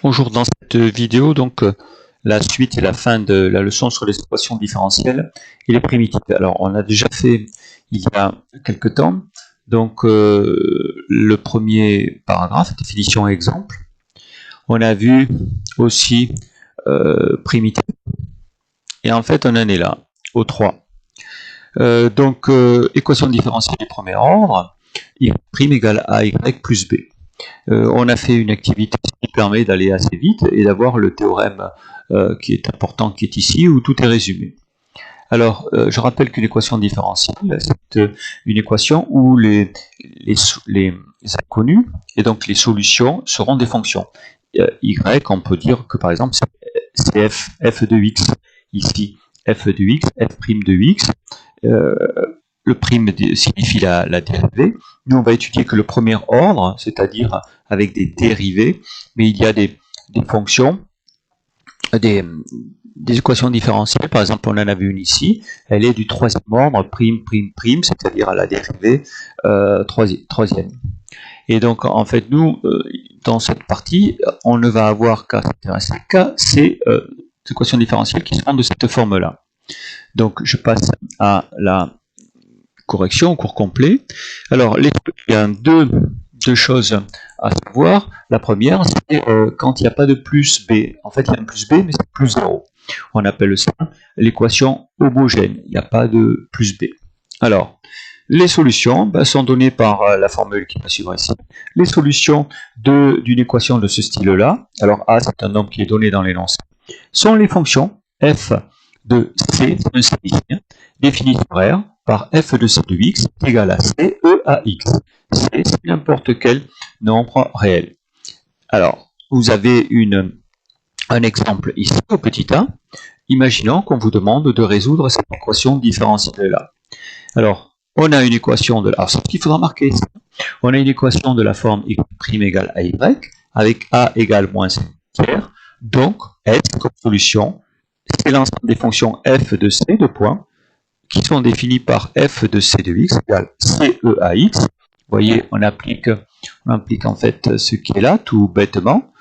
Bonjour, dans cette vidéo, la suite et la fin de la leçon sur les équations différentielles et les primitives. Alors, on a déjà fait il y a quelques temps, le premier paragraphe, définition et exemple. On a vu aussi primitive, et en fait, on en est là, au 3. Équation différentielle du premier ordre, y' égale à y plus b. On a fait une activité qui permet d'aller assez vite et d'avoir le théorème qui est important, qui est ici, où tout est résumé. Alors, je rappelle qu'une équation différentielle, c'est une équation où les inconnus, et donc les solutions, seront des fonctions. Y, on peut dire que par exemple, c'est f de x, ici, f de x, f' de x, le prime signifie la dérivée. Nous, on va étudier que le premier ordre, c'est-à-dire avec des dérivés, mais il y a des fonctions, des équations différentielles. Par exemple, on en a vu une ici, elle est du troisième ordre, prime, c'est-à-dire à la dérivée troisième. Et donc, en fait, nous, dans cette partie, on ne va avoir qu'à s'intéresser qu'à ces équations différentielles qui sont de cette forme-là. Donc, je passe à la correction, au cours complet. Alors, il y a deux choses à savoir. La première, c'est quand il n'y a pas de plus b. En fait, il y a un plus b, mais c'est plus 0. On appelle ça l'équation homogène. Il n'y a pas de plus b. Alors, les solutions sont données par la formule qui va suivre ici. Les solutions d'une équation de ce style-là, alors A, c'est un nombre qui est donné dans l'énoncé, sont les fonctions f de c, un signe, défini sur R, par f de c de x égale à c e à x. C, c'est n'importe quel nombre réel. Alors, vous avez un exemple ici, au petit a. Imaginons qu'on vous demande de résoudre cette équation différentielle-là. Alors, on a une équation de... Alors, c'est ce qu'il faudra marquer. On a une équation de la forme y' égale à y, avec a égale moins 5 tiers. Donc, S comme solution, c'est l'ensemble des fonctions f de c, de points, qui sont définies par f de c de x égale c e à x. Vous voyez, on applique en fait ce qui est là, tout bêtement.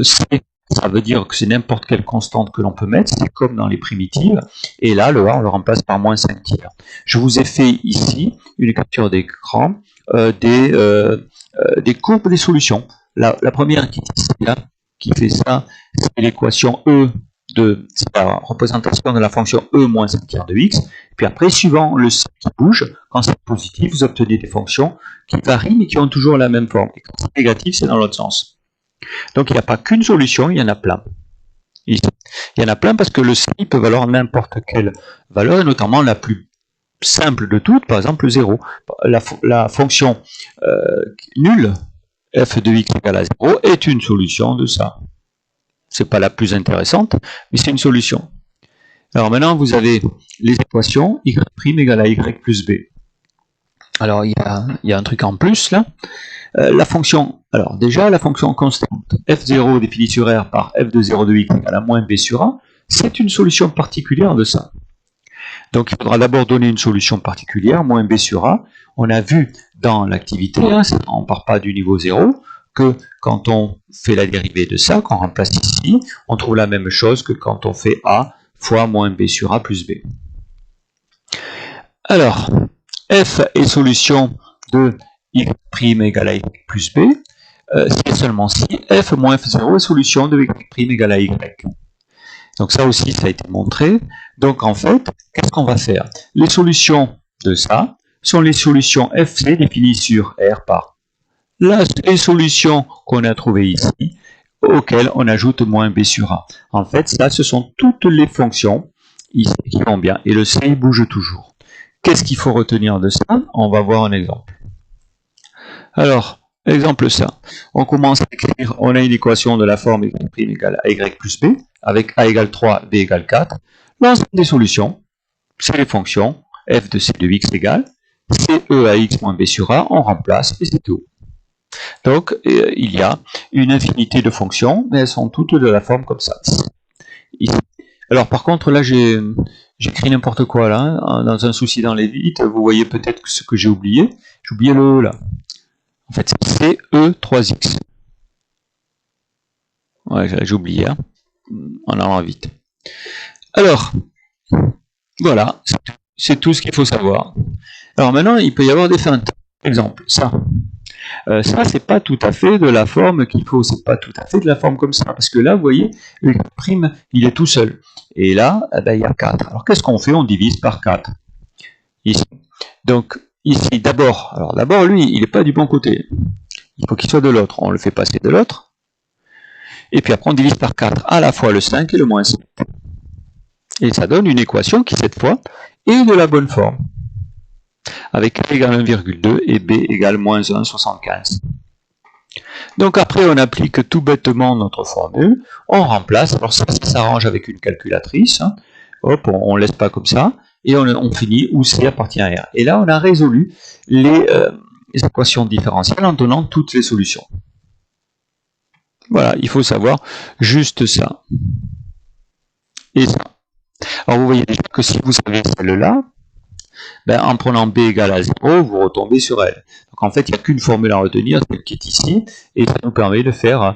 C, ça veut dire que c'est n'importe quelle constante que l'on peut mettre, c'est comme dans les primitives. Et là, le a, on le remplace par moins 5 tiers. Je vous ai fait ici une capture d'écran des courbes des solutions. La première qui est ici, là, qui fait ça, c'est l'équation E c'est la représentation de la fonction e moins 5 tiers de x. Et puis après, suivant le c qui bouge, quand c'est positif, vous obtenez des fonctions qui varient mais qui ont toujours la même forme. Et quand c'est négatif, c'est dans l'autre sens. Donc il n'y a pas qu'une solution, il y en a plein. Ici. Il y en a plein parce que le c peut valoir n'importe quelle valeur, et notamment la plus simple de toutes, par exemple 0. La fonction nulle, f de x égale à 0, est une solution de ça. C'est pas la plus intéressante, mais c'est une solution. Alors maintenant, vous avez les équations y' égale à y plus b. Alors, il y a un truc en plus, là. La fonction, alors déjà, la fonction constante f0 définie sur R par f de 0 de x égale à moins b sur a, c'est une solution particulière de ça. Donc, il faudra d'abord donner une solution particulière, moins b sur a. On a vu dans l'activité, on ne part pas du niveau 0, que quand on fait la dérivée de ça, qu'on remplace ici, on trouve la même chose que quand on fait a fois moins b sur a plus b. Alors, f est solution de y' égale à y plus b, c'est seulement si f moins f0 est solution de y' égale à y. Donc ça aussi, ça a été montré. Donc en fait, qu'est-ce qu'on va faire? Les solutions de ça sont les solutions fc définies sur R par les solutions qu'on a trouvées ici, auxquelles on ajoute moins b sur a. En fait, ça, ce sont toutes les fonctions ici qui vont bien, et le c bouge toujours. Qu'est-ce qu'il faut retenir de ça? On va voir un exemple. Alors, exemple ça. On commence à écrire, on a une équation de la forme y' égale à y plus b, avec a égale 3, b égale 4. L'ensemble des solutions, c'est les fonctions f de c de x égale c e à x moins b sur a, on remplace et c'est tout. Donc, il y a une infinité de fonctions, mais elles sont toutes de la forme comme ça. Ici. Alors, par contre, là, j'écris n'importe quoi, là, hein, dans un souci dans les vites. Vous voyez peut-être ce que j'ai oublié. J'ai oublié le E, là. En fait, c'est CE3X. Ouais, j'ai oublié, hein, en allant vite. Alors, voilà, c'est tout ce qu'il faut savoir. Alors maintenant, il peut y avoir des feintes. Exemple, ça. Ça, c'est pas tout à fait de la forme qu'il faut, c'est pas tout à fait de la forme comme ça, parce que là, vous voyez, le prime, il est tout seul. Et là, eh ben, il y a 4. Alors, qu'est-ce qu'on fait? On divise par 4. Ici. Donc, ici, d'abord, lui, il n'est pas du bon côté. Il faut qu'il soit de l'autre. On le fait passer de l'autre. Et puis après, on divise par 4 à la fois le 5 et le moins 5. Et ça donne une équation qui, cette fois, est de la bonne forme. Avec A égale 1,2 et B égale moins 1,75. Donc après, on applique tout bêtement notre formule. On remplace. Alors ça s'arrange avec une calculatrice. Hein. Hop, on ne laisse pas comme ça. Et on finit où C appartient à R. Et là, on a résolu les équations différentielles en donnant toutes les solutions. Voilà, il faut savoir juste ça. Et ça. Alors vous voyez déjà que si vous savez celle-là, ben, en prenant B égale à 0, vous retombez sur elle. Donc en fait, il n'y a qu'une formule à retenir, celle qui est ici, et ça nous permet de faire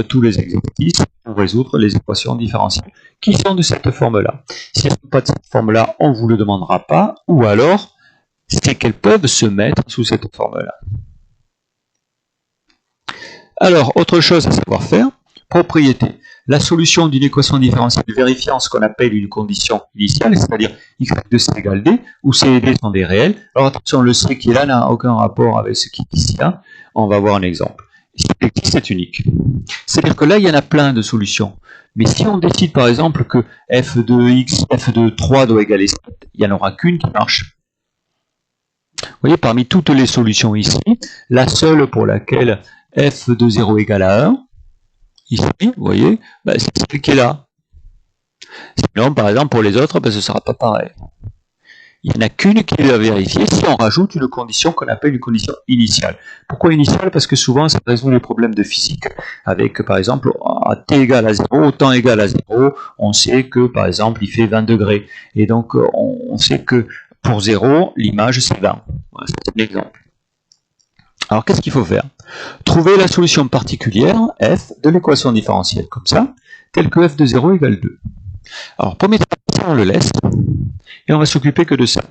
tous les exercices pour résoudre les équations différentielles qui sont de cette forme-là. Si elles ne sont pas de cette forme-là, on ne vous le demandera pas, ou alors, c'est qu'elles peuvent se mettre sous cette forme-là. Alors, autre chose à savoir faire, propriété. La solution d'une équation différentielle vérifiant ce qu'on appelle une condition initiale, c'est-à-dire y de c égale d, où c et d sont des réels. Alors attention, le c qui est là n'a aucun rapport avec ce qui est ici. Hein. On va voir un exemple. Ici, c'est unique. C'est-à-dire que là, il y en a plein de solutions. Mais si on décide par exemple que f de x, f de 3 doit égaler 7, il n'y en aura qu'une qui marche. Vous voyez, parmi toutes les solutions ici, la seule pour laquelle f de 0 égale à 1, ici, vous voyez, ben, c'est celle qui est là. Sinon, par exemple, pour les autres, ben, ce ne sera pas pareil. Il n'y en a qu'une qui est à vérifier si on rajoute une condition qu'on appelle une condition initiale. Pourquoi initiale? Parce que souvent, ça résout les problèmes de physique. Avec, par exemple, à t égale à 0, au temps égal à 0, on sait que, par exemple, il fait 20 degrés. Et donc, on sait que pour 0, l'image, c'est 20. Voilà, c'est un exemple. Alors, qu'est-ce qu'il faut faire? Trouver la solution particulière, f, de l'équation différentielle, comme ça, telle que f de 0 égale 2. Alors, premier travail, on le laisse, et on va s'occuper que de ça.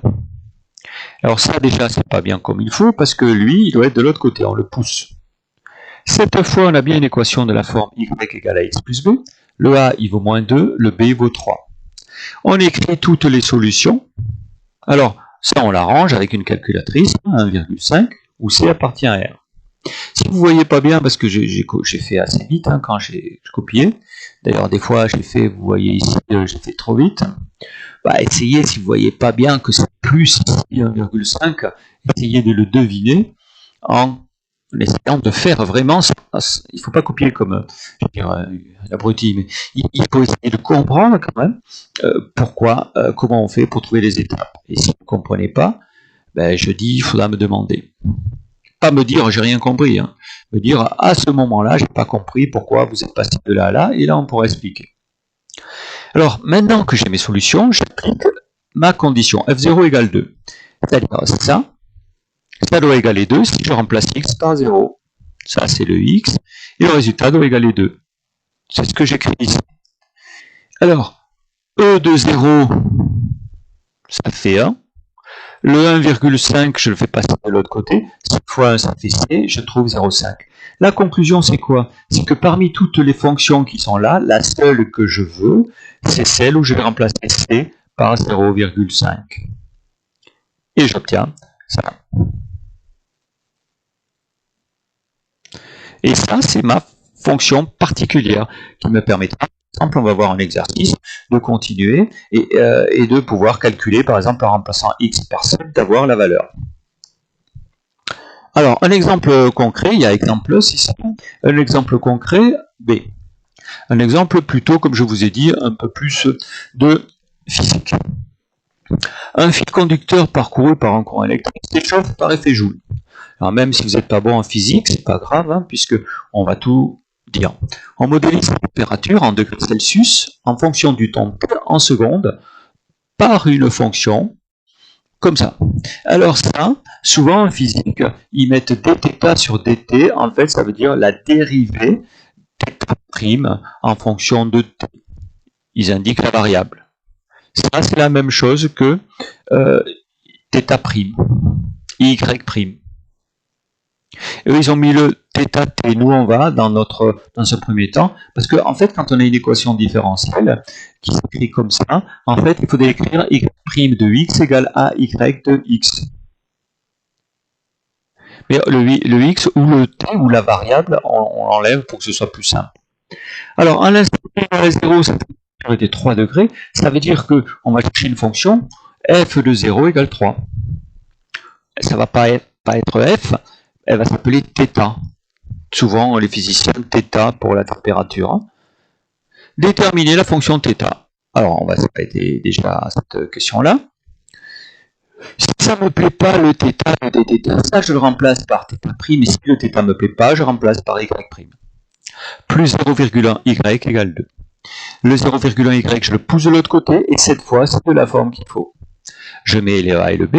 Alors ça, déjà, c'est pas bien comme il faut, parce que lui, il doit être de l'autre côté, on le pousse. Cette fois, on a bien une équation de la forme y égale à x plus b. Le a, il vaut moins 2, le b, il vaut 3. On écrit toutes les solutions. Alors, ça, on l'arrange avec une calculatrice, 1,5, où c appartient à R. Si vous ne voyez pas bien, parce que j'ai fait assez vite hein, quand j'ai copié, d'ailleurs des fois j'ai fait, vous voyez ici, j'ai fait trop vite, bah, essayez, si vous ne voyez pas bien que c'est plus 1,5, essayez de le deviner en essayant de faire vraiment ça. Il ne faut pas copier comme je veux dire, un abruti, mais il faut essayer de comprendre quand même pourquoi, comment on fait pour trouver les étapes. Et si vous ne comprenez pas, ben, je dis, il faudra me demander. Pas me dire j'ai rien compris, hein. Me dire à ce moment-là j'ai pas compris pourquoi vous êtes passé de là à là, et là on pourra expliquer. Alors maintenant que j'ai mes solutions, j'applique ma condition f0 égale 2. C'est-à-dire ça doit égaler 2 si je remplace x par 0. Ça c'est le x, et le résultat doit égaler 2. C'est ce que j'écris ici. Alors, e de 0, ça fait 1. Le 1,5, je le fais passer de l'autre côté. 5 fois 1, ça fait c, je trouve 0,5. La conclusion, c'est quoi? C'est que parmi toutes les fonctions qui sont là, la seule que je veux, c'est celle où je vais remplacer c par 0,5. Et j'obtiens ça. Et ça, c'est ma fonction particulière qui me permettra, par exemple, on va voir un exercice, de continuer et de pouvoir calculer, par exemple, en remplaçant x par 7, d'avoir la valeur. Alors, un exemple concret, il y a exemple ici, un exemple concret, B. Un exemple plutôt, comme je vous ai dit, un peu plus de physique. Un fil conducteur parcouru par un courant électrique s'échauffe par effet Joule. Alors même si vous n'êtes pas bon en physique, c'est pas grave, hein, puisque on va tout dire. On modélise la température en degrés Celsius en fonction du temps T en secondes par une fonction comme ça. Alors ça, souvent en physique, ils mettent dθ sur dt, en fait ça veut dire la dérivée θ prime en fonction de t. Ils indiquent la variable. Ça, c'est la même chose que θ prime, y prime. Eux, ils ont mis le θ t. Nous, on va dans ce premier temps, parce que en fait, quand on a une équation différentielle qui s'écrit comme ça, en fait, il faudrait écrire y' de x égale à y de x. Mais le x ou le t ou la variable, on l'enlève pour que ce soit plus simple. Alors, à l'instant t 0, ça était 3 degrés, ça veut dire qu'on va chercher une fonction f de 0 égale 3. Ça ne va pas être f, elle va s'appeler θ. Souvent, les physiciens, θ pour la température. Déterminer la fonction θ. Alors, on va s'arrêter déjà à cette question-là. Si ça ne me plaît pas, le θ, le dθ, ça je le remplace par θ', et si le θ ne me plaît pas, je remplace par y'. Plus 0,1 y égale 2. Le 0,1 y, je le pousse de l'autre côté, et cette fois, c'est de la forme qu'il faut. Je mets les a et le b,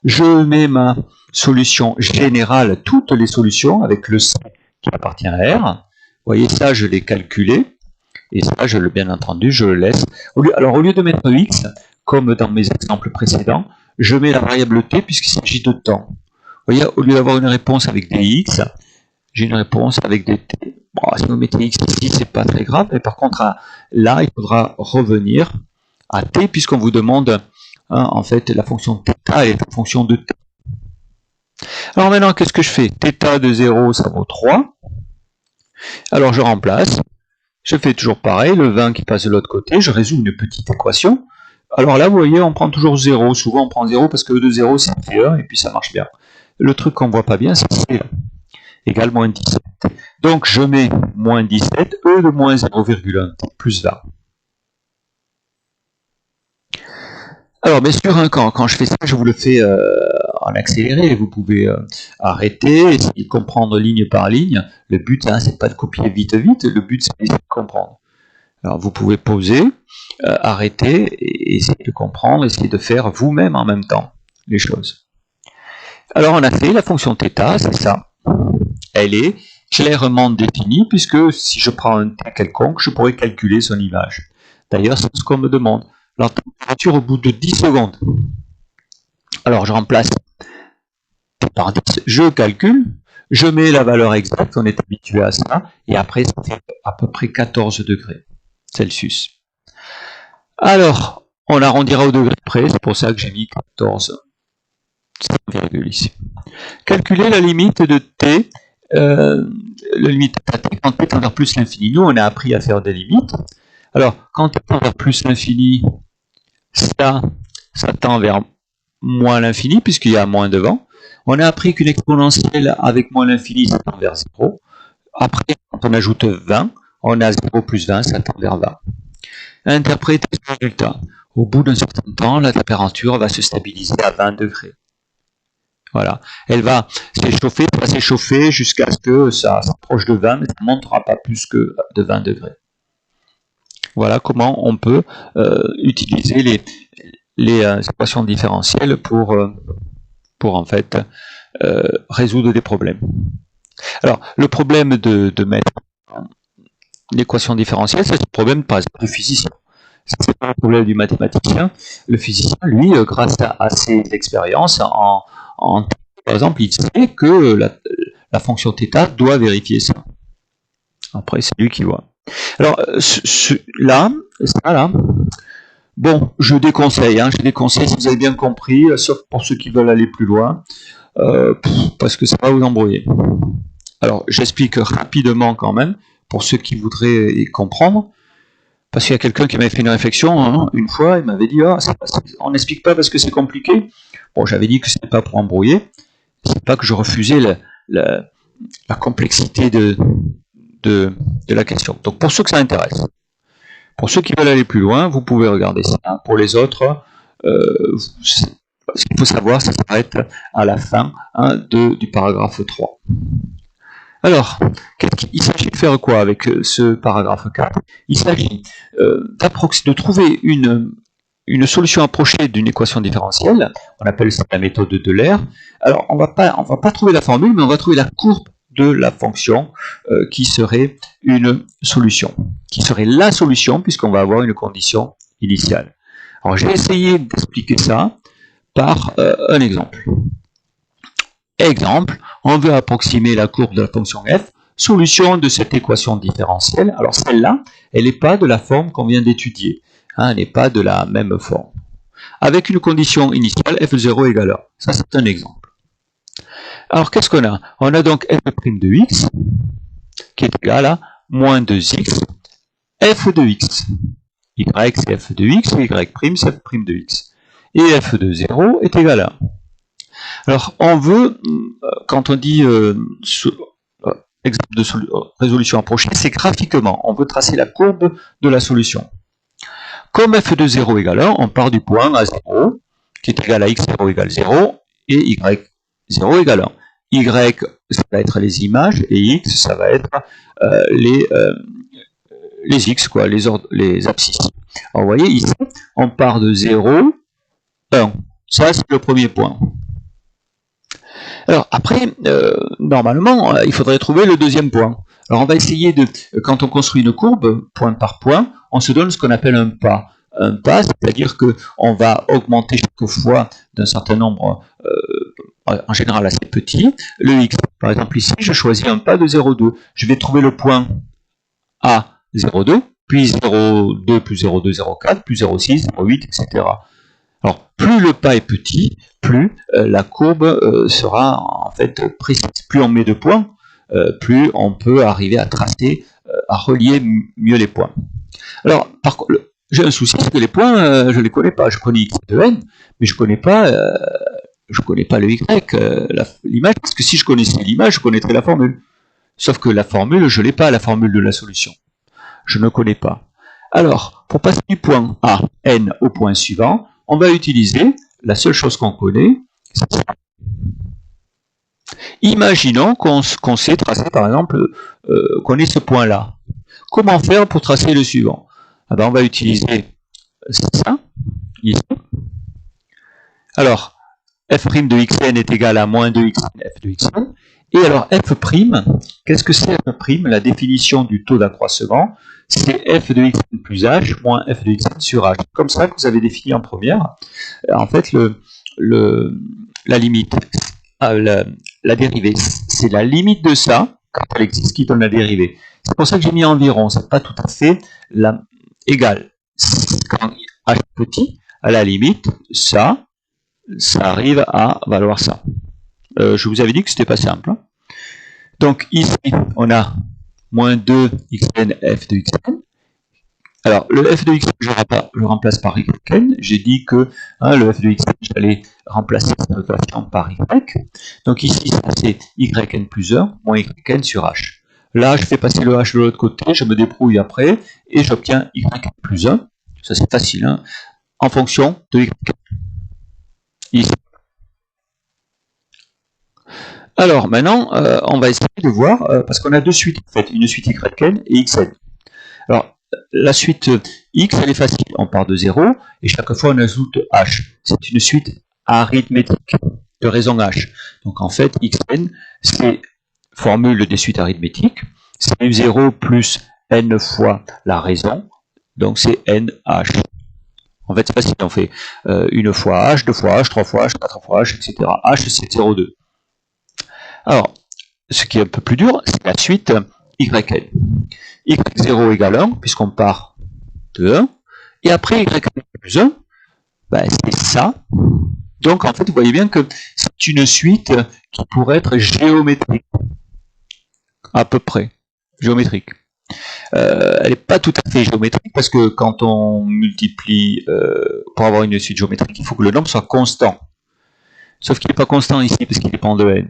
je mets ma solution générale, toutes les solutions, avec le c qui appartient à R. Vous voyez, ça, je l'ai calculé, et ça, bien entendu, je le laisse. Alors, au lieu de mettre x, comme dans mes exemples précédents, je mets la variable t puisqu'il s'agit de temps. Vous voyez, au lieu d'avoir une réponse avec des x, j'ai une réponse avec des t. Bon, si vous mettez x ici, c'est pas très grave, mais par contre, là, il faudra revenir à t puisqu'on vous demande, en fait, la fonction θ est une fonction de t. Alors maintenant, qu'est-ce que je fais? θ de 0, ça vaut 3. Alors, je remplace. Je fais toujours pareil, le 20 qui passe de l'autre côté, je résous une petite équation. Alors là, vous voyez, on prend toujours 0. Souvent, on prend 0 parce que e de 0, c'est fait 1, et puis ça marche bien. Le truc qu'on ne voit pas bien, c'est là. Égale moins 17. Donc, je mets moins 17, e de moins 0,1, plus 20. Alors, bien sûr, quand je fais ça, je vous le fais en accéléré. Vous pouvez arrêter, essayer de comprendre ligne par ligne. Le but, c'est pas de copier vite, le but, c'est d'essayer de comprendre. Alors, vous pouvez pauser, arrêter, et essayer de comprendre, essayer de faire vous-même en même temps les choses. Alors, on a fait la fonction θ, c'est ça. Elle est clairement définie, puisque si je prends un t quelconque, je pourrais calculer son image. D'ailleurs, c'est ce qu'on me demande. La température au bout de 10 secondes. Alors, je remplace t par 10, je calcule, je mets la valeur exacte, on est habitué à ça, et après, ça fait à peu près 14 degrés Celsius. Alors, on arrondira au degré près, c'est pour ça que j'ai mis 14 ici. Calculer la limite de t, la limite à t quand t tend vers plus l'infini. Nous, on a appris à faire des limites. Alors, quand t tend vers plus l'infini, ça tend vers moins l'infini, puisqu'il y a moins devant. On a appris qu'une exponentielle avec moins l'infini, ça tend vers 0. Après, quand on ajoute 20, on a 0 plus 20, ça tend vers 20. Interpréter ce résultat. Au bout d'un certain temps, la température va se stabiliser à 20 degrés. Voilà. Elle va s'échauffer jusqu'à ce que ça s'approche de 20, mais ça ne montera pas plus que de 20 degrés. Voilà comment on peut utiliser les équations différentielles pour en fait résoudre des problèmes. Alors, le problème de mettre l'équation différentielle, c'est le problème, par exemple, du physicien. C'est pas le problème du mathématicien. Le physicien, lui, grâce à ses expériences, par exemple, il sait que la fonction θ doit vérifier ça. Après, c'est lui qui voit. Alors, là, bon, je déconseille si vous avez bien compris, sauf pour ceux qui veulent aller plus loin, parce que ça va vous embrouiller. Alors, j'explique rapidement quand même, pour ceux qui voudraient y comprendre, parce qu'il y a quelqu'un qui m'avait fait une réflexion, une fois, il m'avait dit, on n'explique pas parce que c'est compliqué. Bon, j'avais dit que ce n'était pas pour embrouiller, c'est pas que je refusais la complexité de la question. Donc, pour ceux que ça intéresse, pour ceux qui veulent aller plus loin, vous pouvez regarder ça. Pour les autres, ce qu'il faut savoir, ça s'arrête à la fin du paragraphe 3. Alors, il s'agit de faire quoi avec ce paragraphe 4? Il s'agit de trouver une solution approchée d'une équation différentielle. On appelle ça la méthode d'Euler. Alors, on va pas trouver la formule, mais on va trouver la courbe de la fonction qui serait une solution, qui serait la solution puisqu'on va avoir une condition initiale. Alors j'ai essayé d'expliquer ça par un exemple. Exemple, on veut approximer la courbe de la fonction f, solution de cette équation différentielle. Alors celle-là, elle n'est pas de la forme qu'on vient d'étudier, hein, elle n'est pas de la même forme. Avec une condition initiale, f0 égale 1. Ça, c'est un exemple. Alors, qu'est-ce qu'on a? On a donc f' de x, qui est égal à moins 2x, f de x. Y, c'est f de x, et y' c'est f' de x. Et f de 0 est égal à 1. Alors, on veut, quand on dit exemple de résolution approchée, c'est graphiquement. On veut tracer la courbe de la solution. Comme f de 0 égale 1, on part du point à 0, qui est égal à x0 égale 0, et y0 égale 1. Y, ça va être les images, et x, ça va être les x, quoi, les abscisses. Alors, vous voyez, ici, on part de 0, 1. Ça, c'est le premier point. Alors, après, normalement, il faudrait trouver le deuxième point. Alors, on va essayer de, quand on construit une courbe, point par point, on se donne ce qu'on appelle un pas. Un pas, c'est-à-dire qu'on va augmenter chaque fois d'un certain nombre, en général assez petit, le x. Par exemple, ici, je choisis un pas de 0,2. Je vais trouver le point à 0,2, puis 0,2 plus 0,2, 0,4, plus 0,6, 0,8, etc. Alors, plus le pas est petit, plus la courbe sera en fait précise. Plus on met de points, plus on peut arriver à tracer, à relier mieux les points. Alors, par contre, j'ai un souci, c'est que les points, je ne les connais pas. Je connais x de n, mais je ne connais pas le y, l'image, parce que si je connaissais l'image, je connaîtrais la formule. Sauf que la formule, je ne l'ai pas, la formule de la solution. Je ne connais pas. Alors, pour passer du point A, n, au point suivant, on va utiliser la seule chose qu'on connaît, c'est ça. Imaginons qu'on sait tracer, par exemple, qu'on ait ce point-là. Comment faire pour tracer le suivant? Ah ben, on va utiliser ça, ici. Alors, f' de xn est égal à moins 2xn f de xn. Et alors, f', qu'est-ce que c'est f'? La définition du taux d'accroissement, c'est f de xn plus h moins f de xn sur h. Comme ça que vous avez défini en première. En fait, la limite, la dérivée, c'est la limite de ça, quand elle existe, qui donne la dérivée. C'est pour ça que j'ai mis environ, c'est pas tout à fait égal. Quand h est petit, à la limite, ça arrive à valoir ça. Je vous avais dit que c'était pas simple. Donc ici, on a moins 2 xn f de xn. Alors, le f de xn, je remplace par yn. J'ai dit que le f de xn, j'allais remplacer cette notation par y. Donc ici, ça c'est yn plus 1 moins yn sur h. Là, je fais passer le h de l'autre côté, je me débrouille après, et j'obtiens yn plus 1. Ça c'est facile, hein, en fonction de yn. Ici. Alors maintenant, on va essayer de voir, parce qu'on a deux suites en fait, une suite yn et xn. Alors, la suite x, elle est facile, on part de 0, et chaque fois on ajoute h. C'est une suite arithmétique de raison h. Donc en fait, xn, c'est formule des suites arithmétiques, c'est u0 plus n fois la raison, donc c'est nh. En fait, c'est facile, on fait une fois h, deux fois h, trois fois h, quatre fois h, etc. h, c'est 0,2. Alors, ce qui est un peu plus dur, c'est la suite yn. y0 égale 1, puisqu'on part de 1, et après yn plus 1, ben, c'est ça. Donc, en fait, vous voyez bien que c'est une suite qui pourrait être géométrique, à peu près, géométrique. Elle n'est pas tout à fait géométrique, parce que quand on multiplie, pour avoir une suite géométrique, il faut que le nombre soit constant. Sauf qu'il n'est pas constant ici, parce qu'il dépend de n.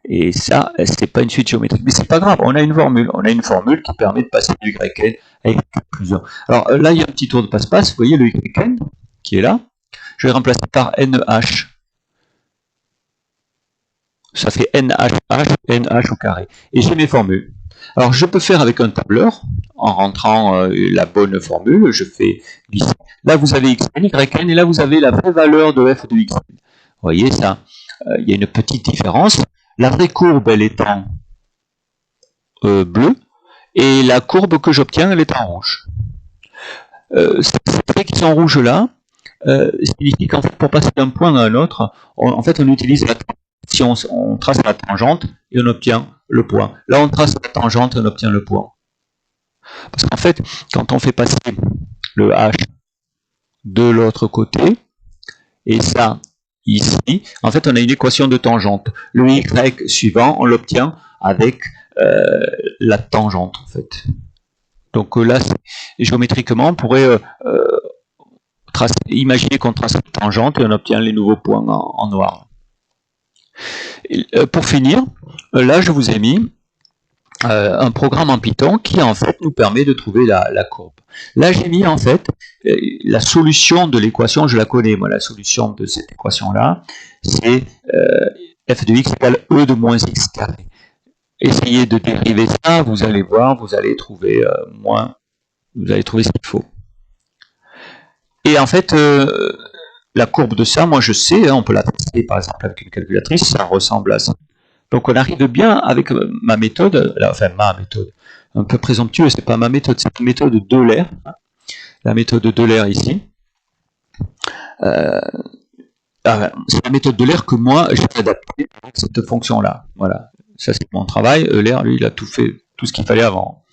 Et ça, c'est pas une suite géométrique. Mais c'est pas grave, on a une formule qui permet de passer du yn à y plus 1. Alors là, il y a un petit tour de passe-passe, vous voyez le yn qui est là. Je vais remplacer par nh. Ça fait nh au carré. Et j'ai mes formules. Alors je peux faire avec un tableur, en rentrant la bonne formule, je fais glisser. Là vous avez xn, yn, et là vous avez la vraie valeur de f de xn. Vous voyez ça, il y a une petite différence. La vraie courbe, elle est en bleu, et la courbe que j'obtiens, elle est en rouge. Ces traits qui sont rouges là, signifie qu'en fait, pour passer d'un point à un autre, en fait, on utilise la transition, on trace la tangente et on obtient le point. Là, on trace la tangente et on obtient le point. Parce qu'en fait, quand on fait passer le h de l'autre côté, et ça ici, en fait, on a une équation de tangente. Le y suivant, on l'obtient avec la tangente, en fait. Donc là, géométriquement, on pourrait imaginer qu'on trace la tangente et on obtient les nouveaux points en noir. Et, pour finir, là, je vous ai mis un programme en Python qui en fait nous permet de trouver la courbe. Là j'ai mis en fait la solution de l'équation, je la connais moi, la solution de cette équation là, c'est f de x égale e de moins x carré. Essayez de dériver ça, vous allez voir, vous allez trouver vous allez trouver ce qu'il faut. Et en fait, la courbe de ça, moi je sais, hein, on peut la tester par exemple avec une calculatrice, ça ressemble à ça. Donc on arrive bien avec ma méthode, enfin ma méthode, un peu présomptueux, c'est pas ma méthode, c'est la méthode d'Euler, la méthode d'Euler ici. C'est la méthode d'Euler que moi j'ai adaptée à cette fonction-là. Voilà, ça c'est mon travail. Euler, lui, il a tout fait, tout ce qu'il fallait avant.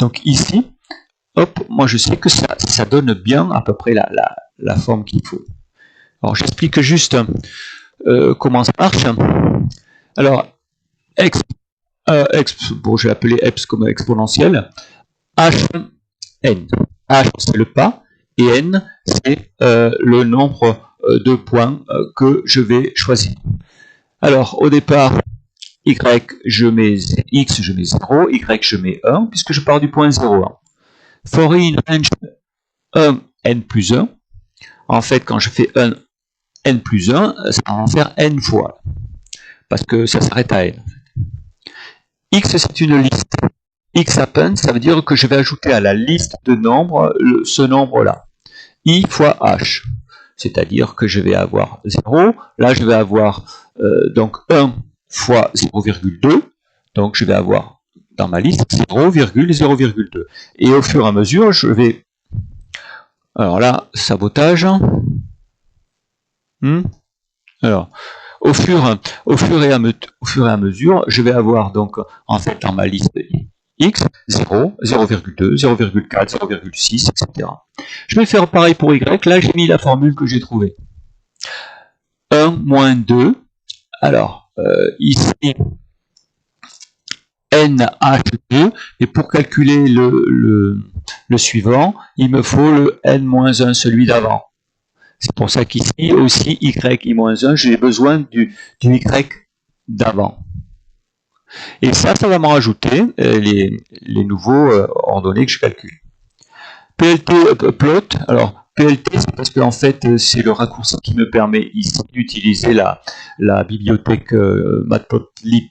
Donc ici, hop, moi je sais que ça donne bien à peu près la forme qu'il faut. Alors j'explique juste comment ça marche. Alors, bon, je vais appeler x comme exponentielle, h, n. H, c'est le pas, et n, c'est le nombre de points que je vais choisir. Alors, au départ, y, je mets x, je mets 0, y, je mets 1, puisque je pars du point 0, 1. For in range 1, n plus 1, en fait, quand je fais 1, n plus 1, ça va en faire n fois, parce que ça s'arrête à n. X, c'est une liste. X append, ça veut dire que je vais ajouter à la liste de nombres ce nombre-là. I fois H. C'est-à-dire que je vais avoir 0. Là, je vais avoir donc 1 fois 0,2. Donc, je vais avoir dans ma liste 0,0,2. Et au fur et à mesure, je vais... Alors là, sabotage. Alors, au fur et à mesure, je vais avoir donc en fait dans ma liste x 0, 0,2, 0,4, 0,6, etc. Je vais faire pareil pour y. Là, j'ai mis la formule que j'ai trouvée. 1 moins 2. Alors, ici, NH2. Et pour calculer le suivant, il me faut le N-1, celui d'avant. C'est pour ça qu'ici aussi, y-1, j'ai besoin du y d'avant. Et ça va me rajouter les nouveaux ordonnées que je calcule. PLT plot, alors PLT c'est parce que en fait c'est le raccourci qui me permet ici d'utiliser la bibliothèque matplotlib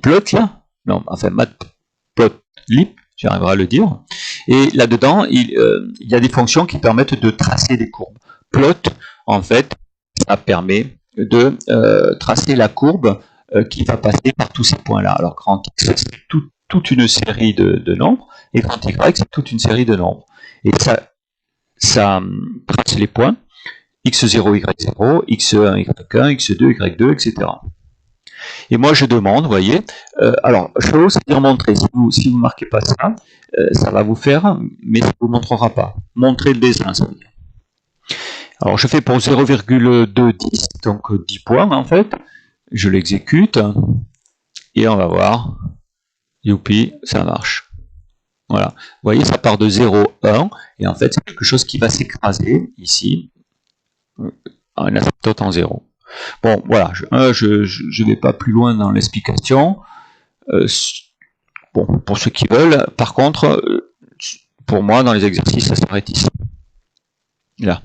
plot là, non enfin matplotlib, j'arriverai à le dire, et là-dedans il y a des fonctions qui permettent de tracer des courbes. Plot, en fait, ça permet de tracer la courbe qui va passer par tous ces points-là. Alors grand X, c'est toute une série de nombres, et grand Y, c'est toute une série de nombres. Et ça trace les points, x0, y0, x1, y1, x2, y2, etc. Et moi, je demande, vous voyez, alors, je vais aussi dire montrer. Si vous ne marquez pas ça, ça va vous faire, mais ça ne vous montrera pas. Montrer le dessin, ça veut dire. Alors, je fais pour 0,210, donc 10 points, en fait. Je l'exécute, et on va voir. Youpi, ça marche. Voilà. Vous voyez, ça part de 0, 1, et en fait, c'est quelque chose qui va s'écraser, ici, en asymptote en 0. Bon, voilà, je ne vais pas plus loin dans l'explication. Bon, pour ceux qui veulent, par contre, pour moi, dans les exercices, ça s'arrête ici. Là.